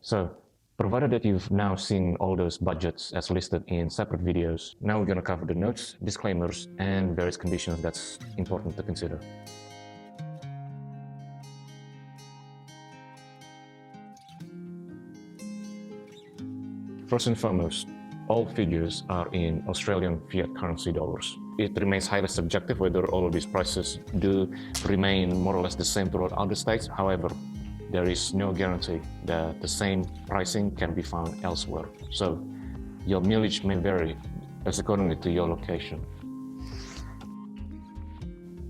So, provided that you've now seen all those budgets as listed in separate videos, now we're going to cover the notes, disclaimers, and various conditions that's important to consider. First and foremost, all figures are in Australian fiat currency dollars. It remains highly subjective whether all of these prices do remain more or less the same throughout other states. However, there is no guarantee that the same pricing can be found elsewhere. So your mileage may vary as accordingly to your location.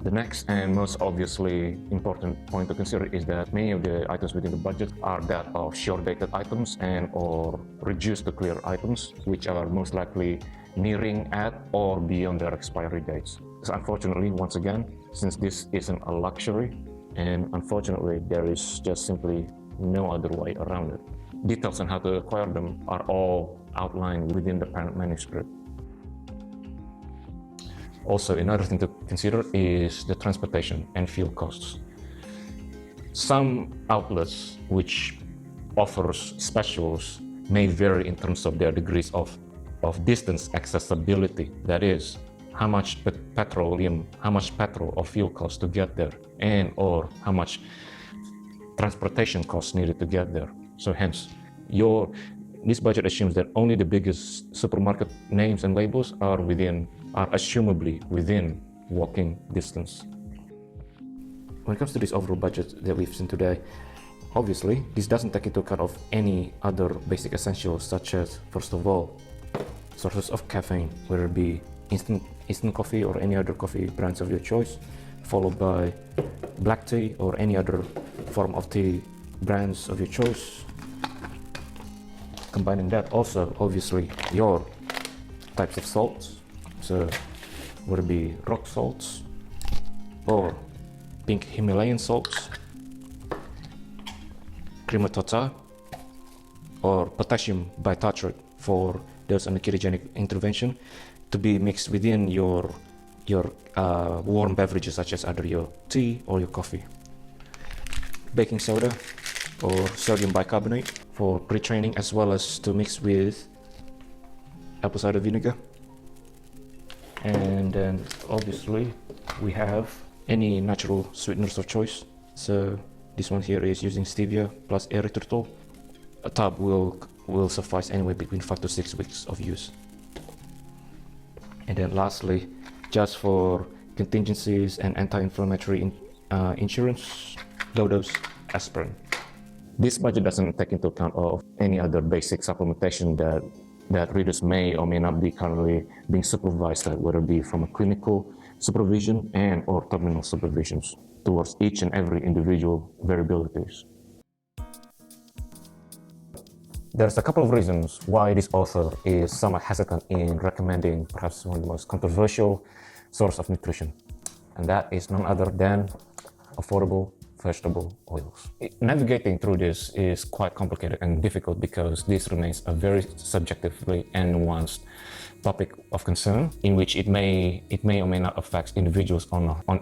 The next and most obviously important point to consider is that many of the items within the budget are that of short-dated items and or reduced to clear items, which are most likely nearing at or beyond their expiry dates. So unfortunately, once again, since this isn't a luxury, and unfortunately there is just simply no other way around it. Details on how to acquire them are all outlined within the parent manuscript. Also, another thing to consider is the transportation and fuel costs. Some outlets which offers specials may vary in terms of their degrees of distance accessibility. That is, how much petrol or fuel costs to get there, and or how much transportation costs needed to get there. So hence, this budget assumes that only the biggest supermarket names and labels are assumably within walking distance. When it comes to this overall budget that we've seen today, obviously this doesn't take into account of any other basic essentials, such as, first of all, sources of caffeine, whether it be instant coffee or any other coffee brands of your choice, followed by black tea or any other form of tea brands of your choice. Combining that, also obviously your types of salts, so whether it be rock salts or pink Himalayan salts, cream of tartar, or potassium bitartrate for those on a ketogenic intervention, to be mixed within your warm beverages, such as either your tea or your coffee. Baking soda or sodium bicarbonate for pre-training, as well as to mix with apple cider vinegar. And then obviously we have any natural sweeteners of choice. So this one here is using stevia plus erythritol. A tub will suffice anywhere between 5 to 6 weeks of use. And then lastly, just for contingencies and anti-inflammatory insurance, low-dose aspirin. This budget doesn't take into account of any other basic supplementation that readers may or may not be currently being supervised at, whether it be from a clinical supervision and or terminal supervisions towards each and every individual variabilities. There's a couple of reasons why this author is somewhat hesitant in recommending perhaps one of the most controversial source of nutrition, and that is none other than affordable vegetable oils. Navigating through this is quite complicated and difficult because this remains a very subjectively and nuanced topic of concern, in which it may or may not affect individuals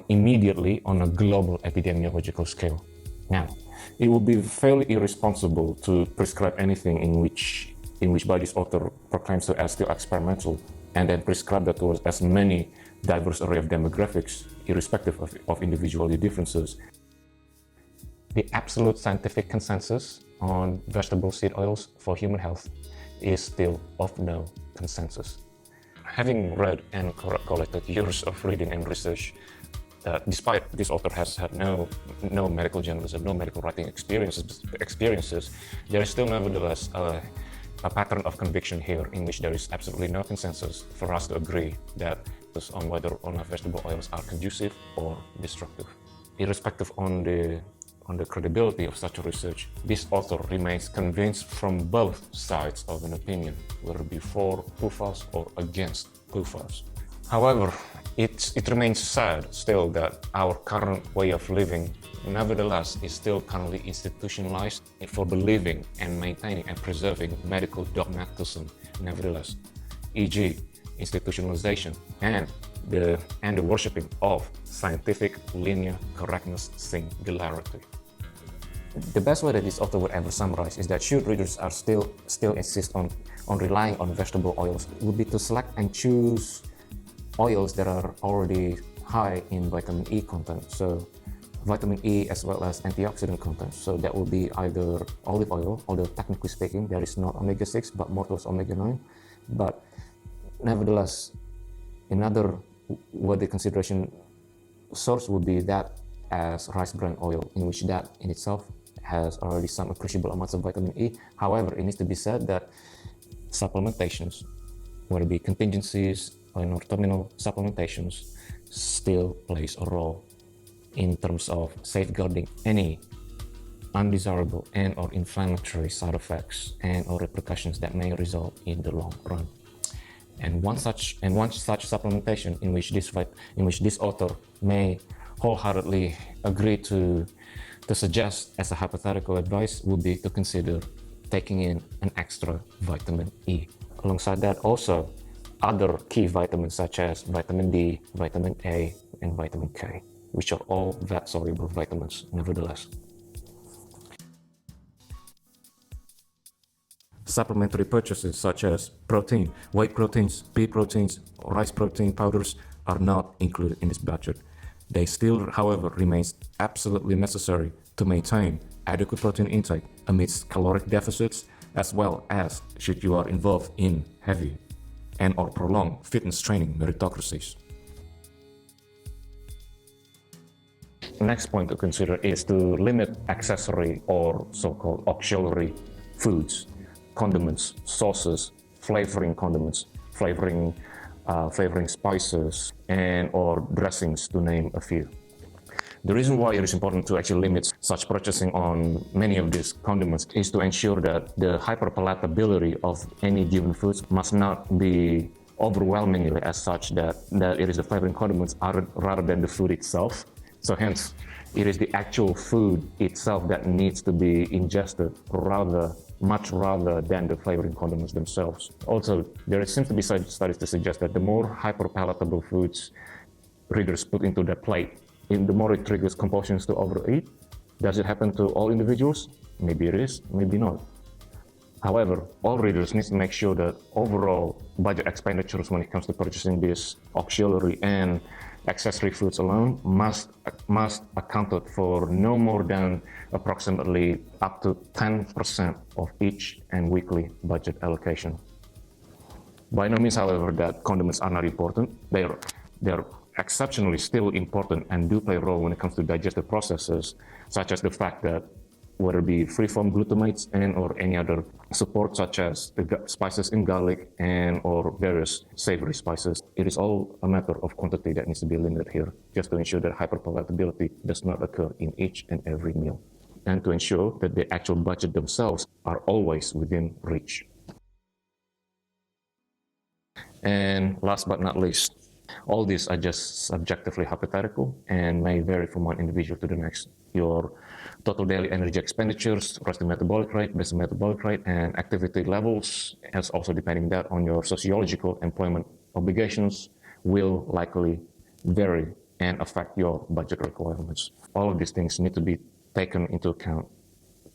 immediately on a global epidemiological scale. Now, it would be fairly irresponsible to prescribe anything in which by this author proclaims to as still experimental, and then prescribe that towards as many diverse array of demographics, irrespective of individual differences. The absolute scientific consensus on vegetable seed oils for human health is still of no consensus. Having read and collected years of reading and research, despite this author has had no medical journalism, no medical writing experiences, there is still nevertheless a pattern of conviction here in which there is absolutely no consensus for us to agree that on whether or not vegetable oils are conducive or destructive. Irrespective on the credibility of such a research, this author remains convinced from both sides of an opinion, whether it be for PUFAs or against PUFAs. However, it remains sad still that our current way of living nevertheless is still currently institutionalized for believing and maintaining and preserving medical dogmatism nevertheless, e.g. institutionalization and the worshipping of scientific linear correctness singularity. The best way that this author would ever summarize is that should readers are still insist on relying on vegetable oils would be to select and choose oils that are already high in vitamin E content. So vitamin E as well as antioxidant content. So that will be either olive oil, although technically speaking there is not omega-6 but more towards omega-9. But nevertheless, another worthy consideration source would be that as rice bran oil, in which that in itself has already some appreciable amounts of vitamin E. However, it needs to be said that supplementations, whether it be contingencies or terminal supplementations, still plays a role in terms of safeguarding any undesirable and or inflammatory side effects and or repercussions that may result in the long run. And one such supplementation in which this author may wholeheartedly agree to suggest as a hypothetical advice would be to consider taking in an extra vitamin E. Alongside that, also other key vitamins such as vitamin D, vitamin A, and vitamin K, which are all fat-soluble vitamins nevertheless. Supplementary purchases such as protein, whey proteins, pea proteins, rice protein powders are not included in this budget. They still, however, remain absolutely necessary to maintain adequate protein intake amidst caloric deficits, as well as should you are involved in heavy and or prolonged fitness training meritocracies. The next point to consider is to limit accessory or so-called auxiliary foods, condiments, sauces, flavoring condiments, flavoring spices, and or dressings, to name a few. The reason why it is important to actually limit such purchasing on many of these condiments is to ensure that the hyperpalatability of any given foods must not be overwhelmingly as such that it is the flavoring condiments rather than the food itself. So hence, it is the actual food itself that needs to be ingested much rather than the flavoring condiments themselves. Also, there seems to be studies to suggest that the more hyperpalatable foods readers put into their plate, the more it triggers compulsions to overeat. Does it happen to all individuals? Maybe it is, maybe not. However, all readers need to make sure that overall budget expenditures when it comes to purchasing these auxiliary and accessory foods alone must account for no more than approximately up to 10% of each and weekly budget allocation. By no means, however, that condiments are not important. They're exceptionally still important and do play a role when it comes to digestive processes, such as the fact that whether it be free-form glutamates and or any other support such as the spices in garlic and or various savory spices, it is all a matter of quantity that needs to be limited here, just to ensure that hyperpalatability does not occur in each and every meal, and to ensure that the actual budget themselves are always within reach. And last but not least, all these are just subjectively hypothetical and may vary from one individual to the next. Your total daily energy expenditures, resting metabolic rate, basal metabolic rate, and activity levels, as also depending that on your sociological employment obligations, will likely vary and affect your budget requirements. All of these things need to be taken into account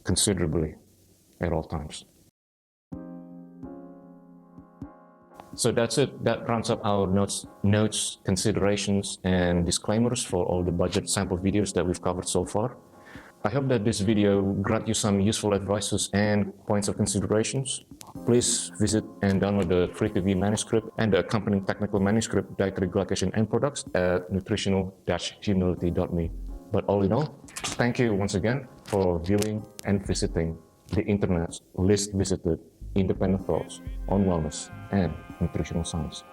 considerably at all times. So that's it. That rounds up our notes, considerations, and disclaimers for all the budget sample videos that we've covered so far. I hope that this video grant you some useful advices and points of considerations. Please visit and download the free TV manuscript and the accompanying technical manuscript, Dietary Glycation and Products, at nutritional-humility.me. But all in all, thank you once again for viewing and visiting the internet's least visited independent thoughts on wellness and nutritional science.